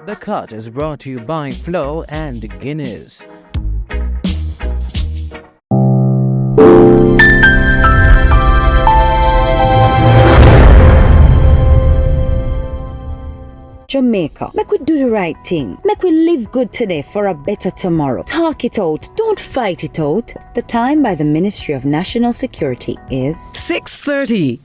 The Cut is brought to you by Flow and Guinness. Jamaica, make we do the right thing. Make we live good today for a better tomorrow. Talk it out. Don't fight it out. The time by the Ministry of National Security is 6:30.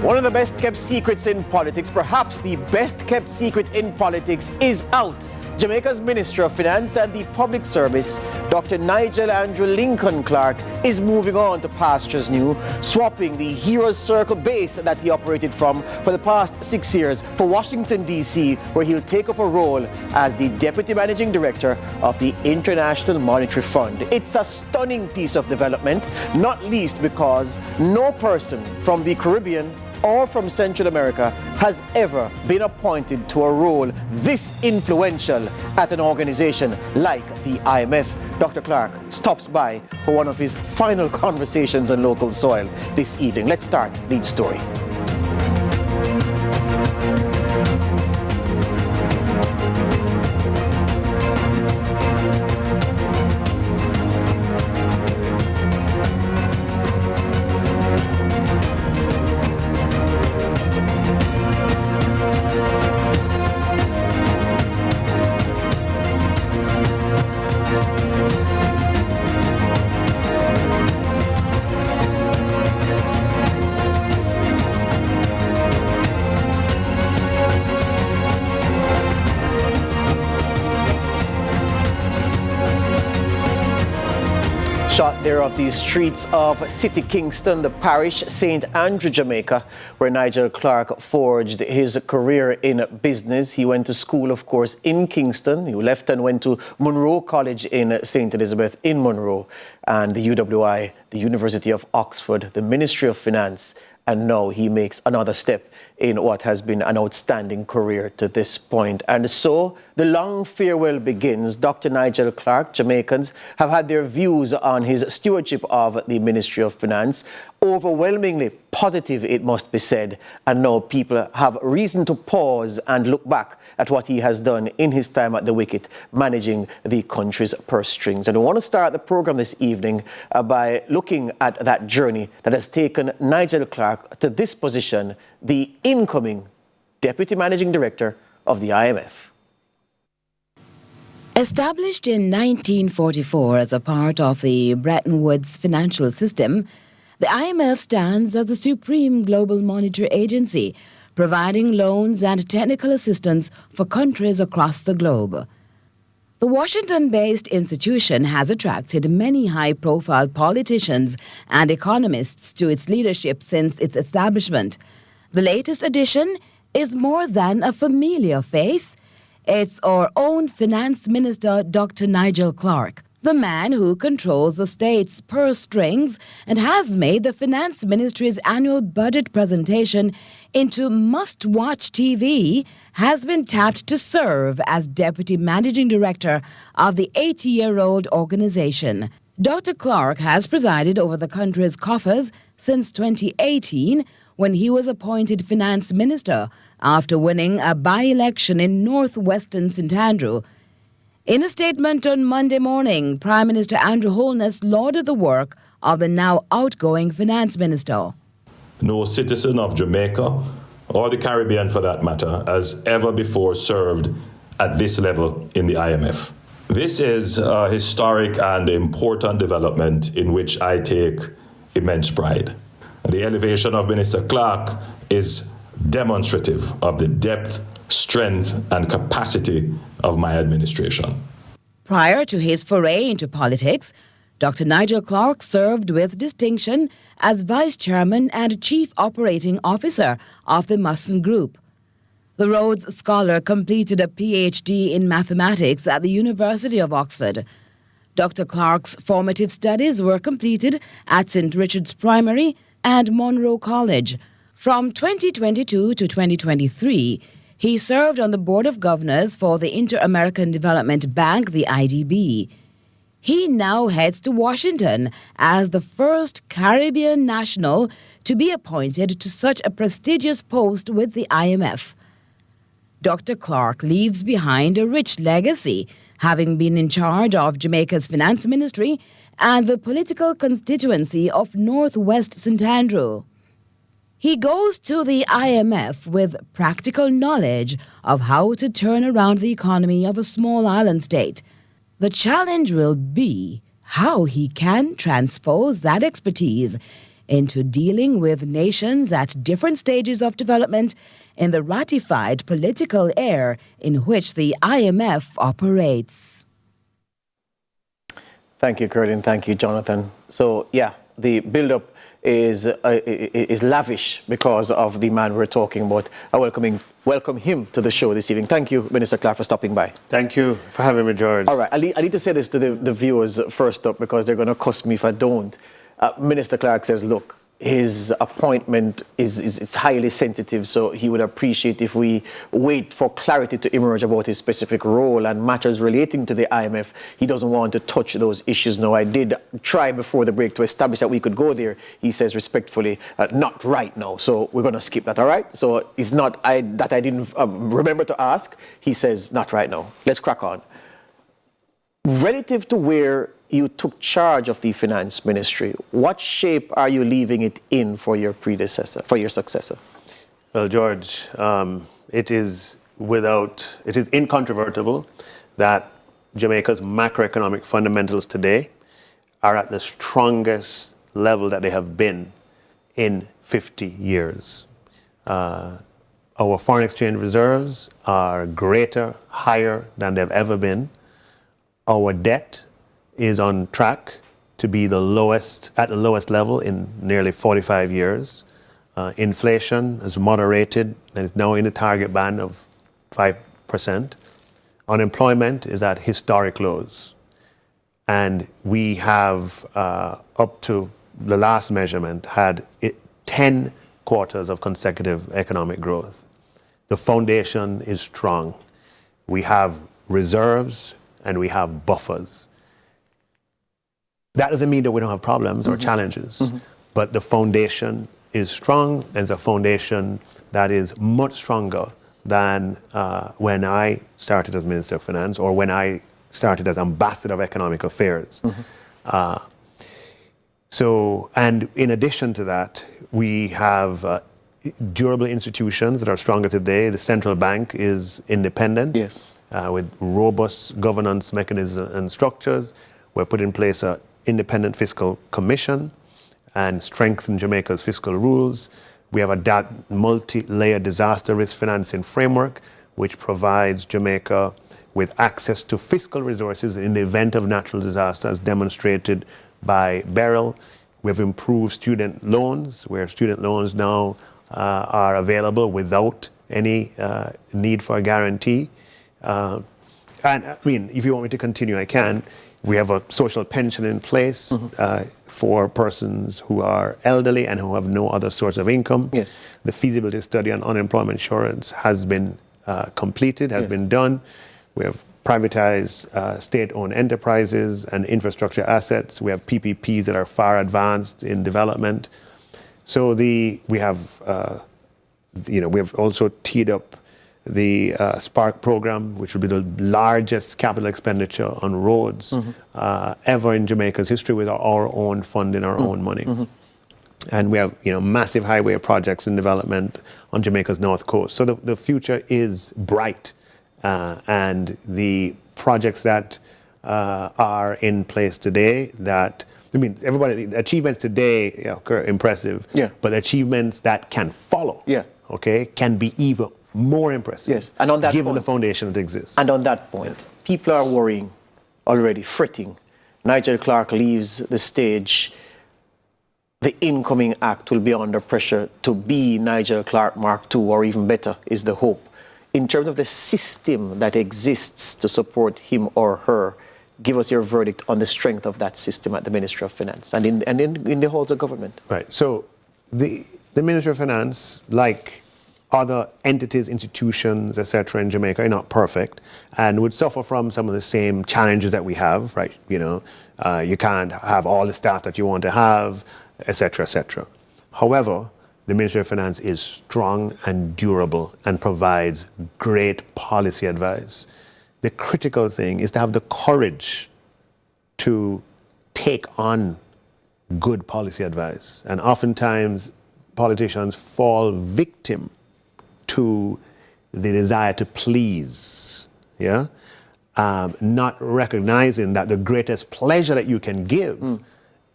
One of the best kept secrets in politics, perhaps the best kept secret in politics, is out. Jamaica's Minister of Finance and the Public Service, Dr. Nigel Andrew Lincoln Clarke, is moving on to pastures new, swapping the Heroes Circle base that he operated from for the past 6 years for Washington, D.C., where he'll take up a role as the Deputy Managing Director of the International Monetary Fund. It's a stunning piece of development, not least because no person from the Caribbean or from Central America has ever been appointed to a role this influential at an organization like the IMF. Dr. Clarke stops by for one of his final conversations on local soil this evening. Let's start lead story. Shot there of the streets of City Kingston, the parish St. Andrew, Jamaica, where Nigel Clarke forged his career in business. He went to school, of course, in Kingston. He left and went to Monroe College in St. Elizabeth in Monroe, and the UWI, the University of Oxford, the Ministry of Finance, and now he makes another step in what has been an outstanding career to this point. And so the long farewell begins. Dr. Nigel Clarke, Jamaicans have had their views on his stewardship of the Ministry of Finance. Overwhelmingly positive, it must be said. And now people have reason to pause and look back at what he has done in his time at the wicket, managing the country's purse strings. And I want to start the program this evening by looking at that journey that has taken Nigel Clarke to this position, the incoming Deputy Managing Director of the IMF. Established in 1944 as a part of the Bretton Woods financial system, the IMF stands as the supreme global monetary agency, providing loans and technical assistance for countries across the globe. The Washington-based institution has attracted many high-profile politicians and economists to its leadership since its establishment. The latest addition is more than a familiar face. It's our own Finance Minister, Dr. Nigel Clarke, the man who controls the state's purse strings and has made the Finance Ministry's annual budget presentation into must-watch TV, has been tapped to serve as Deputy Managing Director of the 80-year-old organization. Dr. Clarke has presided over the country's coffers since 2018, when he was appointed Finance Minister after winning a by-election in northwestern St. Andrew. In a statement on Monday morning, Prime Minister Andrew Holness lauded the work of the now outgoing Finance Minister. No citizen of Jamaica, or the Caribbean for that matter, has ever before served at this level in the IMF. This is a historic and important development in which I take immense pride. The elevation of Minister Clarke is demonstrative of the depth, strength, and capacity of my administration. Prior to his foray into politics, Dr. Nigel Clarke served with distinction as Vice Chairman and Chief Operating Officer of the Musson Group. The Rhodes Scholar completed a PhD in mathematics at the University of Oxford. Dr. Clarke's formative studies were completed at St. Richard's Primary and Monroe College. From 2022 to 2023, he served on the Board of Governors for the Inter-American Development Bank, the IDB. He now heads to Washington as the first Caribbean national to be appointed to such a prestigious post with the IMF. Dr. Clarke leaves behind a rich legacy, having been in charge of Jamaica's finance ministry and the political constituency of Northwest St. Andrew. He goes to the IMF with practical knowledge of how to turn around the economy of a small island state. The challenge will be how he can transpose that expertise into dealing with nations at different stages of development in the ratified political era in which the IMF operates. Thank you, Curtin. Thank you, Jonathan. So, yeah, the build-up is lavish because of the man we're talking about. I welcome him to the show this evening. Thank you, Minister Clarke, for stopping by. Thank you for having me, George. All right, I need to say this to the viewers first up because they're going to cuss me if I don't. Minister Clarke says, look, his appointment is highly sensitive, so he would appreciate if we wait for clarity to emerge about his specific role and matters relating to the IMF. He doesn't want to touch those issues now. I did try before the break to establish that we could go there. He says respectfully, not right now. So we're going to skip that, all right? So it's not that I didn't remember to ask. He says not right now. Let's crack on. Relative to where you took charge of the finance ministry, what shape are you leaving it in for your predecessor, for your successor? Well, George, it is incontrovertible that Jamaica's macroeconomic fundamentals today are at the strongest level that they have been in 50 years. Our foreign exchange reserves are greater, higher than they've ever been. Our debt is on track to be at the lowest level in nearly 45 years. Inflation has moderated and is now in the target band of 5%. Unemployment is at historic lows. And we have, up to the last measurement, had 10 quarters of consecutive economic growth. The foundation is strong. We have reserves and we have buffers. That doesn't mean that we don't have problems or challenges, but the foundation is strong, and it's a foundation that is much stronger than when I started as Minister of Finance or when I started as Ambassador of Economic Affairs. And in addition to that, we have durable institutions that are stronger today. The central bank is independent, yes, with robust governance mechanisms and structures. We've put in place an independent fiscal commission and strengthened Jamaica's fiscal rules. We have a multi-layer disaster risk financing framework, which provides Jamaica with access to fiscal resources in the event of natural disaster, as demonstrated by Beryl. We've improved student loans, where student loans now are available without any need for a guarantee. And I mean, if you want me to continue, I can. We have a social pension in place for persons who are elderly and who have no other source of income. Yes. The feasibility study on unemployment insurance has been completed, has been done. We have privatized state-owned enterprises and infrastructure assets. We have PPPs that are far advanced in development. So we have also teed up the Spark program, which will be the largest capital expenditure on roads ever in Jamaica's history, with our own funding, our own money. And we have massive highway projects in development on Jamaica's north coast. So the future is bright, and the projects that are in place today, achievements today are impressive, but achievements that can follow, can be even more impressive, yes. And on that given point, the foundation that exists. And on that point, people are worrying already, fretting. Nigel Clarke leaves the stage. The incoming act will be under pressure to be Nigel Clarke Mark II, or even better, is the hope. In terms of the system that exists to support him or her, give us your verdict on the strength of that system at the Ministry of Finance and in the halls of government. Right. So the Ministry of Finance, like other entities, institutions, etc. in Jamaica, are not perfect and would suffer from some of the same challenges that we have, right? You can't have all the staff that you want to have, etc., etc. However, the Ministry of Finance is strong and durable and provides great policy advice. The critical thing is to have the courage to take on good policy advice. And oftentimes, politicians fall victim to the desire to please, yeah? Not recognizing that the greatest pleasure that you can give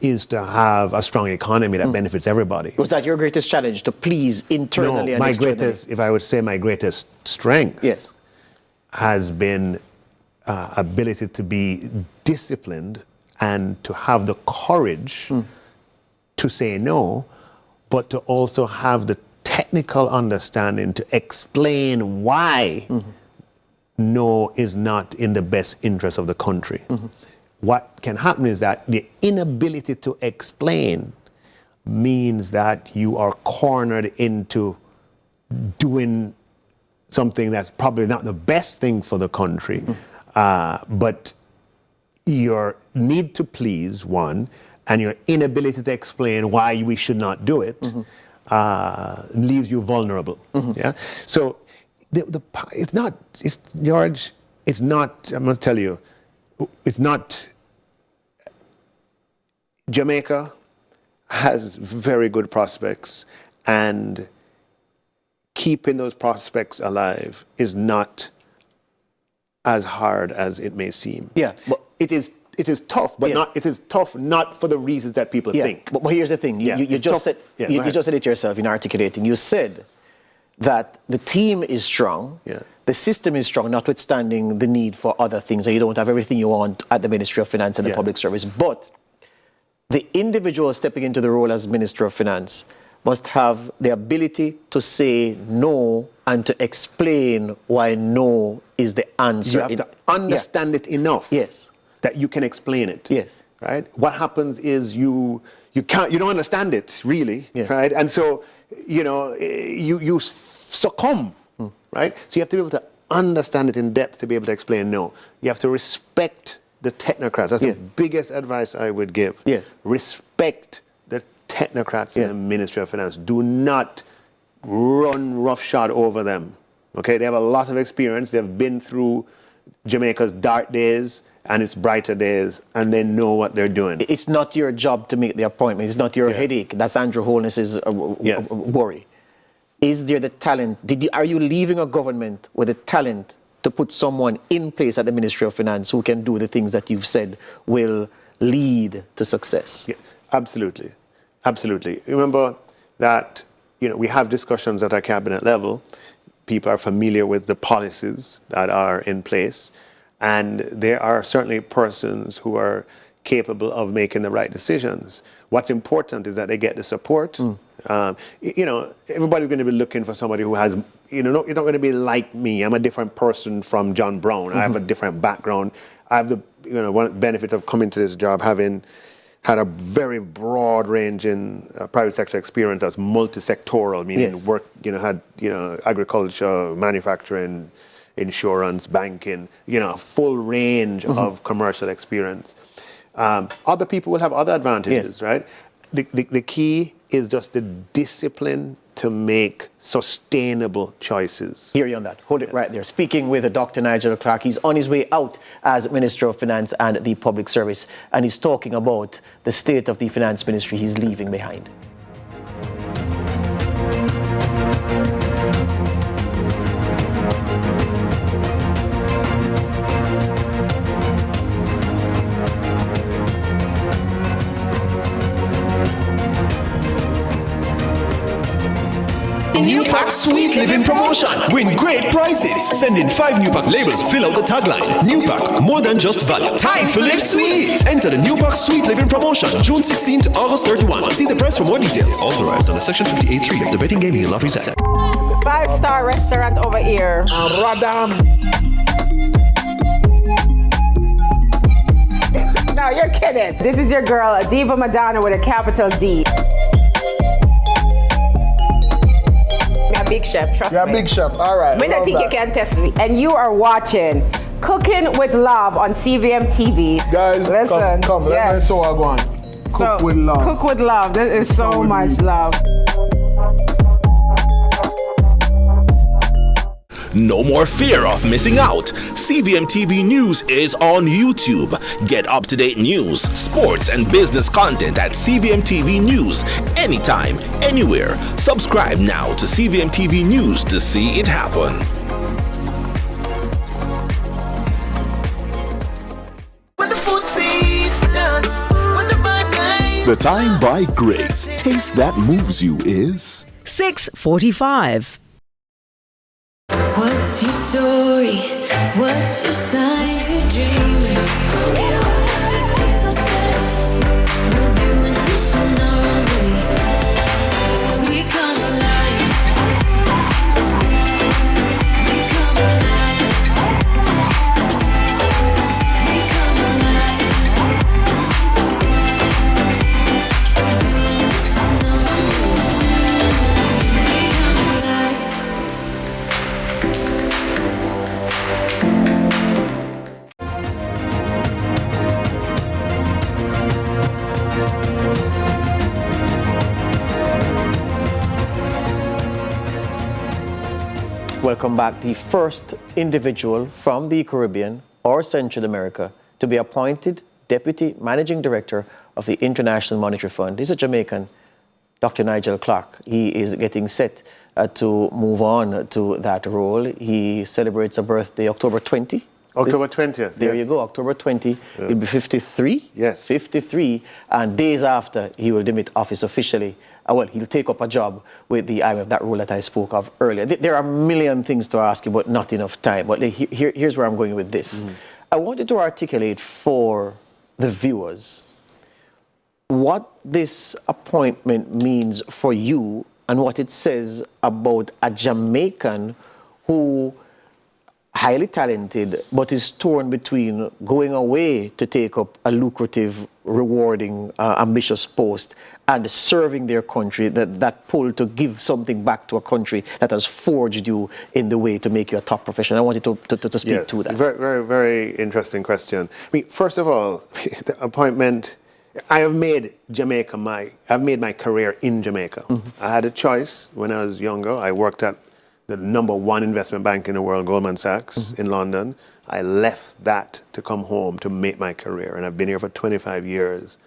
is to have a strong economy that benefits everybody. Was that your greatest challenge, to please internally and externally? Greatest, if I would say my greatest strength, yes, has been ability to be disciplined and to have the courage to say no, but to also have the technical understanding to explain why no is not in the best interest of the country. What can happen is that the inability to explain means that you are cornered into doing something that's probably not the best thing for the country, but your need to please, one, and your inability to explain why we should not do it leaves you vulnerable. Yeah. So it's not, George, it's not, I must tell you, it's not, Jamaica has very good prospects, and keeping those prospects alive is not as hard as it may seem. Yeah, but it is tough, but not. It is tough not for the reasons that people think. But here's the thing: you just said it yourself in articulating. You said that the team is strong, the system is strong, notwithstanding the need for other things, and you don't have everything you want at the Ministry of Finance and the Public Service. But the individual stepping into the role as Minister of Finance must have the ability to say no and to explain why no is the answer. You have to understand it enough that you can explain it. Yes. Right? What happens is you don't understand it really, right? And so, you succumb, right? So you have to be able to understand it in depth to be able to explain no. You have to respect the technocrats. That's the biggest advice I would give. Yes. Respect the technocrats in the Ministry of Finance. Do not run roughshod over them. Okay, they have a lot of experience. They've been through Jamaica's dark days and its brighter days, and they know what they're doing. It's not your job to make the appointment. It's not your headache. That's Andrew Holness's worry. Is there the talent? Are you leaving a government with the talent to put someone in place at the Ministry of Finance who can do the things that you've said will lead to success? Yeah, absolutely. Absolutely. Remember that, we have discussions at our cabinet level. People are familiar with the policies that are in place, and there are certainly persons who are capable of making the right decisions. What's important is that they get the support. Everybody's going to be looking for somebody who has, you're not going to be like me. I'm a different person from John Brown. I have a different background. I have the one benefit of coming to this job having had a very broad range in private sector experience that's multi-sectoral, meaning work, had agriculture, manufacturing, insurance, banking, a full range of commercial experience. Other people will have other advantages, right? The key is just the discipline to make sustainable choices. Hear you on that. Hold it right there. Speaking with Dr. Nigel Clarke, he's on his way out as Minister of Finance and the Public Service, and he's talking about the state of the finance ministry he's leaving behind. New Pack Sweet Living Promotion. Win great prizes. Send in 5 New Pack labels. Fill out the tagline. New Pack, more than just value. Time for Live Sweet. Enter the New Pack Sweet Living Promotion, June 16 to August 31. See the price for more details. Authorized under Section 58.3 of the Betting, Gaming and Lotteries Act. 5-star restaurant over here. Radam. No, you're kidding. This is your girl, Diva Madonna with a capital D. I'm a big chef, trust me. You're a big chef, all right. I think you can test me. And you are watching Cooking with Love on CVM TV. Guys, listen, come, let me show you one. Cook with love. Cook with love. This is so much love. No more fear of missing out. CVM TV News is on YouTube. Get up-to-date news, sports, and business content at CVM TV News anytime, anywhere. Subscribe now to CVM TV News to see it happen. The time by Grace. Taste that moves you is 6:45. What's your story? What's your sign? We're dreamers. Don't care what other people say. We're doing this in our own way. We come alive. We come alive. We come alive. We're doing this in our own way. We come alive. Welcome back. The first individual from the Caribbean or Central America to be appointed Deputy Managing Director of the International Monetary Fund is a Jamaican, Dr. Nigel Clarke. He is getting set to move on to that role. He celebrates a birthday October 20. October 20th. There yes. you go, October 20. He'll be 53. Yes. 53. And days after, he will demit office officially. Well, he'll take up a job with the IMF, that role that I spoke of earlier. There are a million things to ask you, but not enough time. But here's where I'm going with this. I wanted to articulate for the viewers what this appointment means for you and what it says about a Jamaican who highly talented, but is torn between going away to take up a lucrative, rewarding, ambitious post and serving their country, that pull to give something back to a country that has forged you in the way to make you a top professional. I wanted to speak to that. Very, very, very interesting question. I mean, first of all, the appointment, I've made my career in Jamaica. I had a choice when I was younger. I worked at the #1 investment bank in the world, Goldman Sachs, in London. I left that to come home to make my career. And I've been here for 25 years,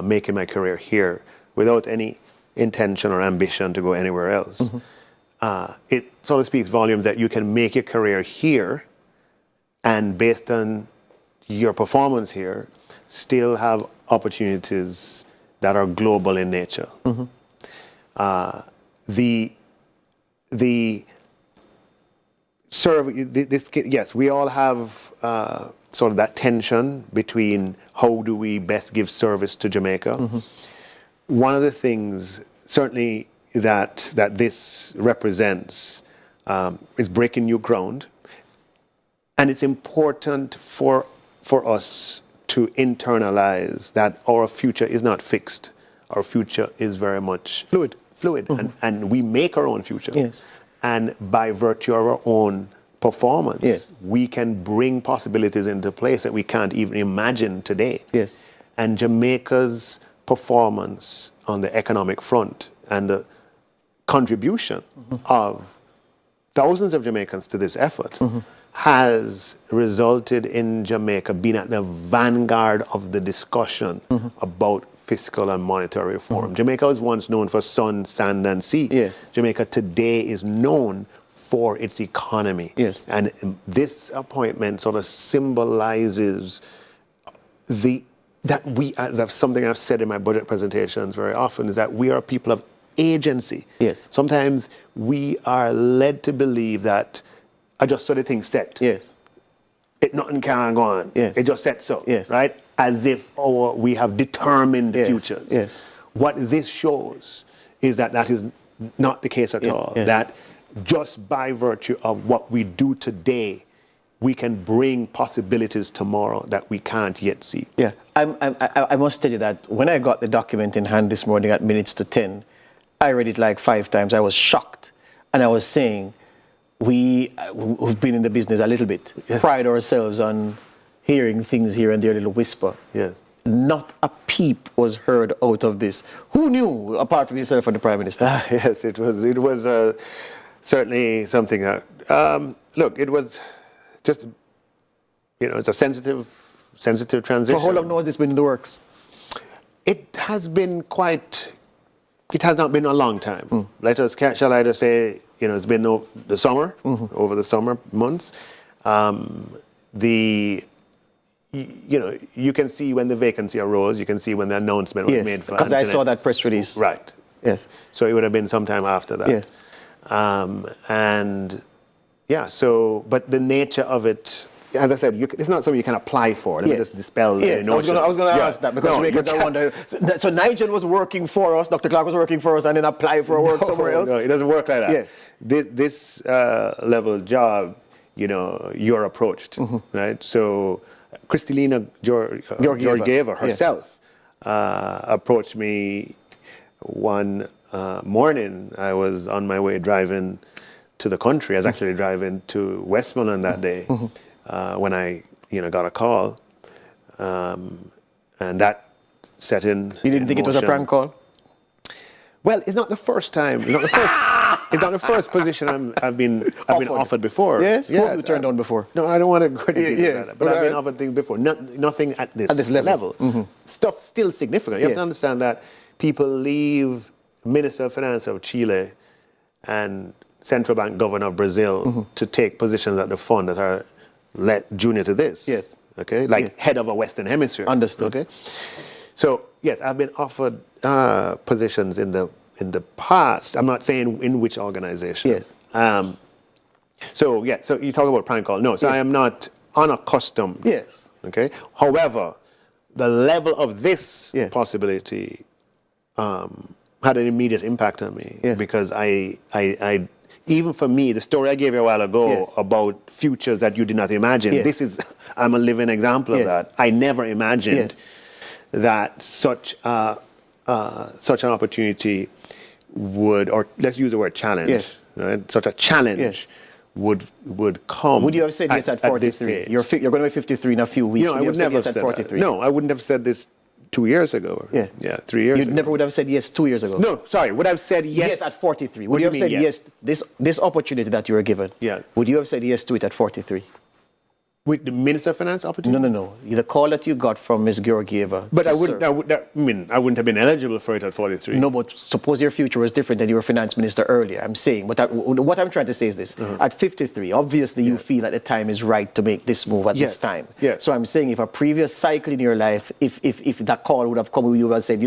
making my career here without any intention or ambition to go anywhere else. It sort of speaks volumes that you can make your career here and based on your performance here, still have opportunities that are global in nature. Yes, we all have sort of that tension between how do we best give service to Jamaica. One of the things certainly that this represents is breaking new ground, and it's important for us to internalize that our future is not fixed. Our future is very much fluid, and we make our own future. Yes. And by virtue of our own performance, yes, we can bring possibilities into place that we can't even imagine today. Yes. And Jamaica's performance on the economic front and the contribution of thousands of Jamaicans to this effort has resulted in Jamaica being at the vanguard of the discussion about fiscal and monetary reform. Jamaica was once known for sun, sand, and sea. Yes. Jamaica today is known for its economy. Yes. And this appointment sort of symbolizes that's something I've said in my budget presentations very often, is that we are people of agency. Yes. Sometimes we are led to believe that I just saw the thing set. Yes. Nothing can go on. Yes. It just set so. Yes. Right? As if we have determined the futures. Yes. What this shows is that is not the case at all. Yes. That just by virtue of what we do today, we can bring possibilities tomorrow that we can't yet see. Yeah, I must tell you that when I got the document in hand this morning at minutes to 10, I read it like 5 times. I was shocked. And I was saying, who've been in the business a little bit, pride ourselves on hearing things here and there, a little whisper. Yeah. Not a peep was heard out of this. Who knew, apart from yourself and the Prime Minister? Yes, it was certainly something that, look, it was just, it's a sensitive transition. For how long now has this been in the works? It has not been a long time. Shall I just say, it's been the summer, over the summer months. You can see when the vacancy arose, you can see when the announcement was made for because I saw Antoinette. that press release. Right. Yes. So it would have been sometime after that. Yes. But the nature of it, as I said, it's not something you can apply for. Let me just dispel the notion. I was going to ask that because I wonder. So Nigel was working for us, Dr. Clarke was working for us, and then applied for work somewhere else? No, it doesn't work like that. Yes. This level of job, you're approached, right? So Kristalina Georgieva herself approached me one morning. I was on my way driving to the country. I was actually driving to Westmoreland that day when I got a call. And that set in. You didn't think it was a prank call? Well, it's not the first time. It's not the first position I've been offered before. Yes? Who have you turned down before? No, I don't want to go into detail about that. But I've been right. offered things before. Nothing at this level. Stuff still significant. You have to understand that people leave Minister of Finance of Chile and Central Bank Governor of Brazil to take positions at the fund that are junior to this. Yes. Okay? Head of a Western Hemisphere. Understood. Okay? So, yes, I've been offered positions in the past. I'm not saying in which organization. Yes. So you talk about prank call. No, so I am not unaccustomed. Yes. Okay? However, the level of this possibility had an immediate impact on me because I even for me, the story I gave you a while ago about futures that you did not imagine, I'm a living example of that. I never imagined that such an opportunity would, or let's use the word challenge, right? Such a challenge would come. Would you have said yes at 43? You're going to be 53 in a few weeks. I would never have said 43. No, I wouldn't have said this 2 years ago. 3 years ago. You never would have said yes 2 years ago? No, sorry. Would I have said yes? Yes at 43. Would you have said yes, this opportunity that you were given? Yeah. Would you have said yes to it at 43? With the Minister of Finance opportunity? No. The call that you got from Ms. Georgieva. But I wouldn't have been eligible for it at 43. No, but suppose your future was different and you were finance minister earlier. I'm saying, but what I'm trying to say is this. At 53, obviously you feel that the time is right to make this move at this time. Yes. So I'm saying if a previous cycle in your life, if that call would have come, you would have said,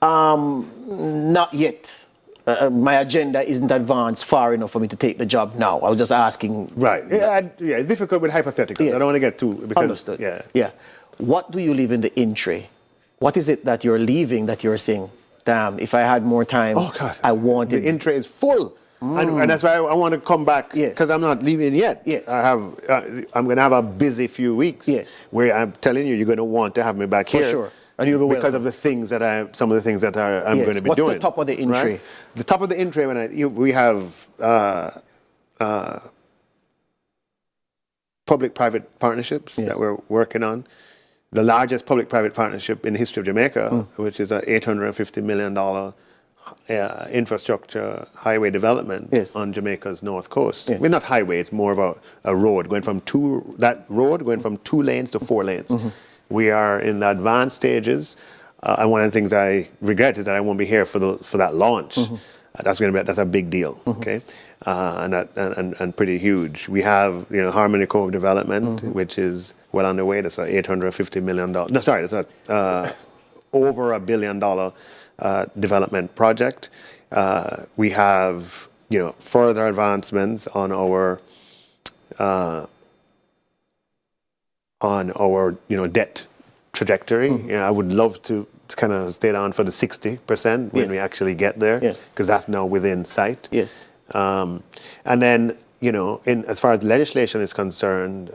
not yet. My agenda isn't advanced far enough for me to take the job now. I was just asking. Right. It's difficult with hypotheticals. I don't want to get too... Because, understood. Yeah. What do you leave in the in-tray? What is it that you're leaving that you're saying, damn, if I had more time, I wanted... The in-tray is full. And that's why I want to come back, because I'm not leaving yet. Yes. I'm going to have a busy few weeks. Yes. Where I'm telling you, you're going to want to have me back here. For sure. And you'll be because of the things that some of the things that I'm going to be doing. What's the top of the in-tray? Right? The top of the in-tray, we have public-private partnerships that we're working on. The largest public-private partnership in the history of Jamaica, which is an $850 million infrastructure highway development on Jamaica's north coast. Well, not highway; it's more of a road going from 2 lanes to 4 lanes. We are in the advanced stages, and one of the things I regret is that I won't be here for that launch. That's a big deal, okay, and pretty huge. We have Harmony Cove development, which is well underway. That's an $850 million. No, sorry, that's over $1 billion development project. We have further advancements on our debt trajectory. I would love to kind of stay down for the 60% when we actually get there, because that's now within sight. And then, as far as legislation is concerned,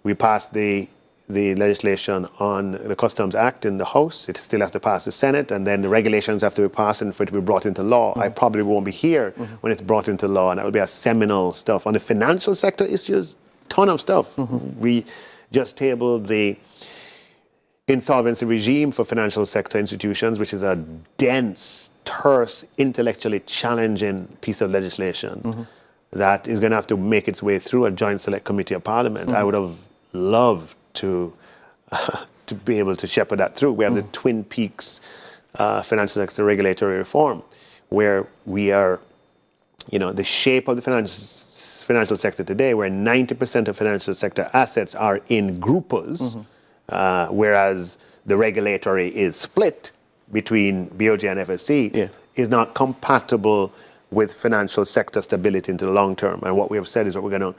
we passed the legislation on the Customs Act in the House. It still has to pass the Senate, and then the regulations have to be passed and for it to be brought into law. I probably won't be here when it's brought into law, and that will be a seminal stuff. On the financial sector issues, ton of stuff. We just tabled the insolvency regime for financial sector institutions, which is a dense, terse, intellectually challenging piece of legislation that is going to have to make its way through a joint select committee of parliament. I would have loved to be able to shepherd that through. We have the Twin Peaks financial sector regulatory reform, where we are, the shape of the financial sector today, where 90% of financial sector assets are in groupers, whereas the regulatory is split between BOJ and FSC, is not compatible with financial sector stability into the long term. And what we have said is that we're going to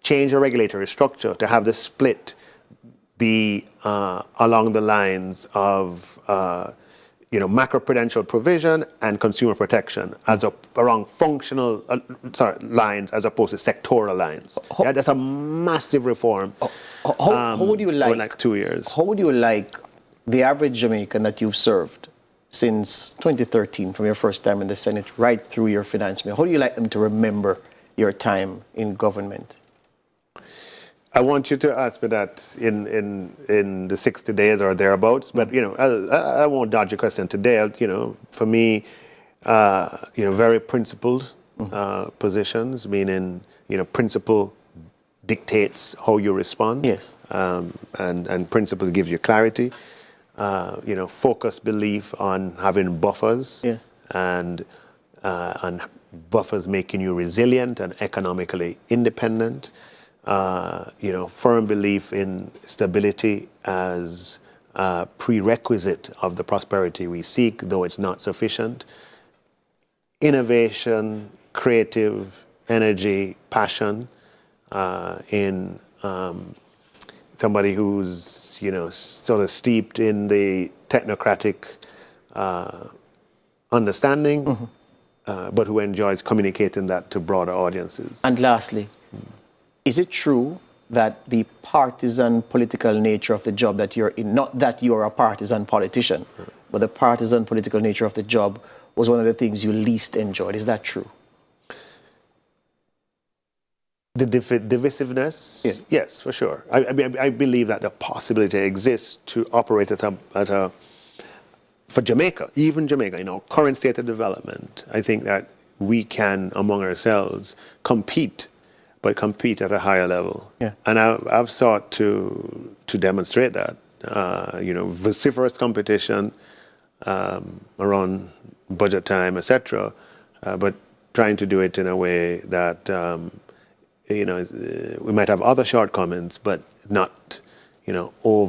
change the regulatory structure to have the split be along the lines of macroprudential provision and consumer protection around functional lines as opposed to sectoral lines. That's a massive reform. How would you like over the next 2 years? How would you like the average Jamaican that you've served since 2013, from your first time in the Senate right through your finance minister, how do you like them to remember your time in government? I want you to ask me that in the 60 days or thereabouts, but I won't dodge your question today. For me, very principled positions, meaning principle dictates how you respond. Yes. And principle gives you clarity. Focused belief on having buffers. Yes. And buffers making you resilient and economically independent. Firm belief in stability as a prerequisite of the prosperity we seek, though it's not sufficient. Innovation, creative energy, passion in somebody who's, sort of steeped in the technocratic understanding, but who enjoys communicating that to broader audiences. And lastly, is it true that the partisan political nature of the job that you're in, not that you're a partisan politician, but the partisan political nature of the job was one of the things you least enjoyed? Is that true? The divisiveness? Yes, for sure. I believe that the possibility exists to operate for Jamaica, even Jamaica, current state of development. I think that we can, among ourselves, compete at a higher level. Yeah. And I've sought to demonstrate that. Vociferous competition around budget time, etc., but trying to do it in a way that we might have other shortcomings, but not over